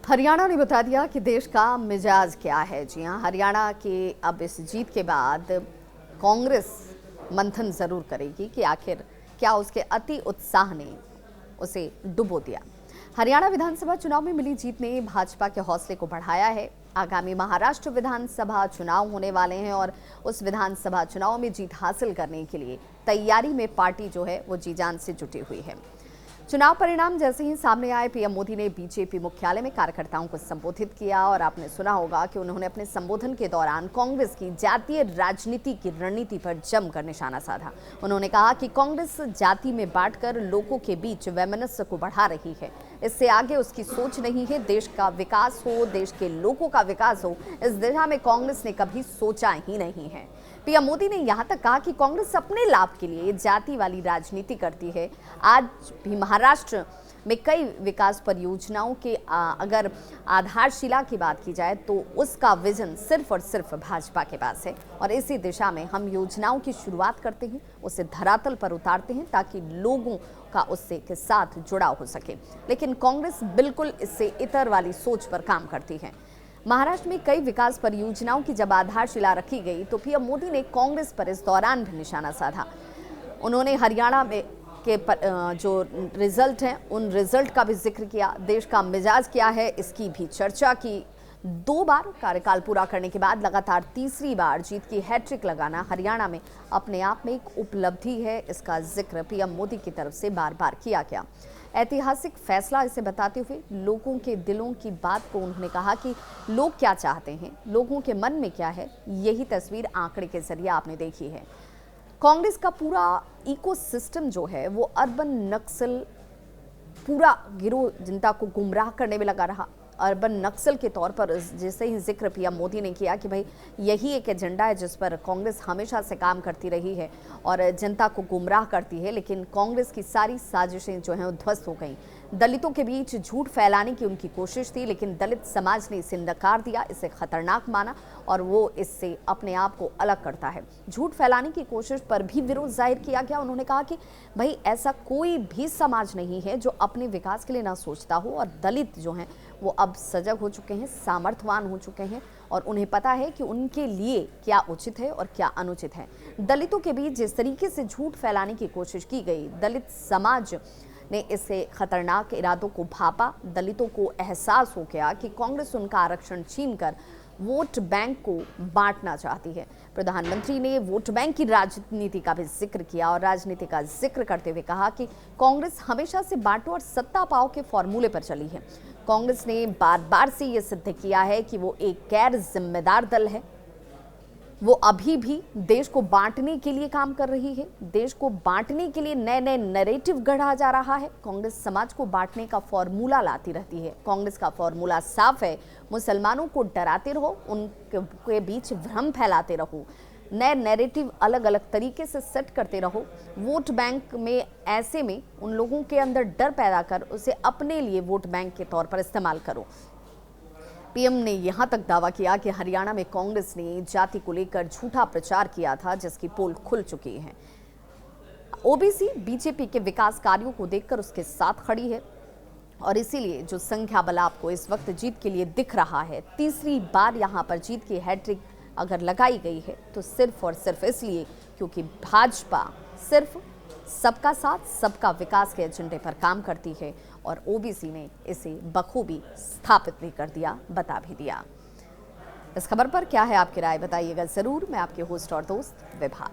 हरियाणा ने बता दिया कि देश का मिजाज क्या है। जी हां, हरियाणा के अब इस जीत के बाद कांग्रेस मंथन जरूर करेगी कि आखिर क्या उसके अति उत्साह ने उसे डुबो दिया। हरियाणा विधानसभा चुनाव में मिली जीत ने भाजपा के हौसले को बढ़ाया है। आगामी महाराष्ट्र विधानसभा चुनाव होने वाले हैं और उस विधानसभा चुनाव में जीत हासिल करने के लिए तैयारी में पार्टी जो है वो जी जान से जुटी हुई है। चुनाव परिणाम जैसे ही सामने आए, पीएम मोदी ने बीजेपी मुख्यालय में कार्यकर्ताओं को संबोधित किया और आपने सुना होगा कि उन्होंने अपने संबोधन के दौरान कांग्रेस की जातीय राजनीति की रणनीति पर जमकर निशाना साधा। उन्होंने कहा कि कांग्रेस जाति में बांटकर लोगों के बीच वैमनस्य को बढ़ा रही है। इससे आगे उसकी सोच नहीं है। देश का विकास हो, देश के लोगों का विकास हो, इस दिशा में कांग्रेस ने कभी सोचा ही नहीं है। पीएम मोदी ने यहां तक कहा कि कांग्रेस अपने लाभ के लिए जाति वाली राजनीति करती है। आज भी महाराष्ट्र में कई विकास परियोजनाओं के अगर आधारशिला की बात की जाए तो उसका विजन सिर्फ और सिर्फ भाजपा के पास है और इसी दिशा में हम योजनाओं की शुरुआत करते हैं, उसे धरातल पर उतारते हैं ताकि लोगों का उससे के साथ जुड़ाव हो सके। लेकिन कांग्रेस बिल्कुल इससे इतर वाली सोच पर काम करती है। महाराष्ट्र में कई विकास परियोजनाओं की जब आधारशिला रखी गई तो पीएम मोदी ने कांग्रेस पर इस दौरान भी निशाना साधा। उन्होंने हरियाणा में के जो रिजल्ट हैं उन रिजल्ट का भी जिक्र किया। देश का मिजाज क्या है इसकी भी चर्चा की। 2 बार कार्यकाल पूरा करने के बाद लगातार तीसरी बार जीत की हैट्रिक लगाना हरियाणा में अपने आप में एक उपलब्धि है। इसका जिक्र पीएम मोदी की तरफ से बार बार किया गया। ऐतिहासिक फैसला इसे बताते हुए लोगों के दिलों की बात को उन्होंने कहा कि लोग क्या चाहते हैं, लोगों के मन में क्या है, यही तस्वीर आंकड़े के जरिए आपने देखी है। कांग्रेस का पूरा इकोसिस्टम जो है वो अर्बन नक्सल पूरा गिरोह जनता को गुमराह करने में लगा रहा। अर्बन नक्सल के तौर पर जैसे ही जिक्र पीएम मोदी ने किया कि भाई यही एक एजेंडा है जिस पर कांग्रेस हमेशा से काम करती रही है और जनता को गुमराह करती है, लेकिन कांग्रेस की सारी साजिशें जो हैं वो ध्वस्त हो गई। दलितों के बीच झूठ फैलाने की उनकी कोशिश थी, लेकिन दलित समाज ने इसे नकार दिया, इसे खतरनाक माना और वो इससे अपने आप को अलग करता है। झूठ फैलाने की कोशिश पर भी विरोध जाहिर किया गया। उन्होंने कहा कि भाई ऐसा कोई भी समाज नहीं है जो अपने विकास के लिए ना सोचता हो और दलित जो हैं वो अब सजग हो चुके हैं, सामर्थ्यवान हो चुके हैं और उन्हें पता है कि उनके लिए क्या उचित है और क्या अनुचित है। दलितों के बीच जिस तरीके से झूठ फैलाने की कोशिश की गई, दलित समाज ने इससे खतरनाक इरादों को भापा। दलितों को एहसास हो गया कि कांग्रेस उनका आरक्षण छीनकर वोट बैंक को बांटना चाहती है। प्रधानमंत्री ने वोट बैंक की राजनीति का भी जिक्र किया और राजनीति का जिक्र करते हुए कहा कि कांग्रेस हमेशा से बांटो और सत्ता पाओ के फॉर्मूले पर चली है। कांग्रेस ने बार बार से ये सिद्ध किया है कि वो एक गैर जिम्मेदार दल है। वो अभी भी देश को बांटने के लिए काम कर रही है। देश को बांटने के लिए नए नए नैरेटिव गढ़ा जा रहा है। कांग्रेस समाज को बांटने का फॉर्मूला लाती रहती है। कांग्रेस का फॉर्मूला साफ है, मुसलमानों को डराते रहो, उनके बीच भ्रम फैलाते रहो, नए नैरेटिव अलग अलग तरीके से सेट करते रहो, वोट बैंक में ऐसे में उन लोगों के अंदर डर पैदा कर उसे अपने लिए वोट बैंक के तौर पर इस्तेमाल करो। पीएम ने यहां तक दावा किया कि हरियाणा में कांग्रेस ने जाति को लेकर झूठा प्रचार किया था जिसकी पोल खुल चुकी है। ओबीसी बीजेपी के विकास कार्यों को देखकर उसके साथ खड़ी है और इसीलिए जो संख्या बल आपको इस वक्त जीत के लिए दिख रहा है, तीसरी बार यहां पर जीत की हैट्रिक अगर लगाई गई है तो सिर्फ और सिर्फ इसलिए क्योंकि भाजपा सिर्फ सबका साथ सबका विकास के एजेंडे पर काम करती है और ओबीसी ने इसे बखूबी स्थापित भी कर दिया, बता भी दिया। इस खबर पर क्या है आपकी राय, बताइएगा जरूर। मैं आपके होस्ट और दोस्त विभा।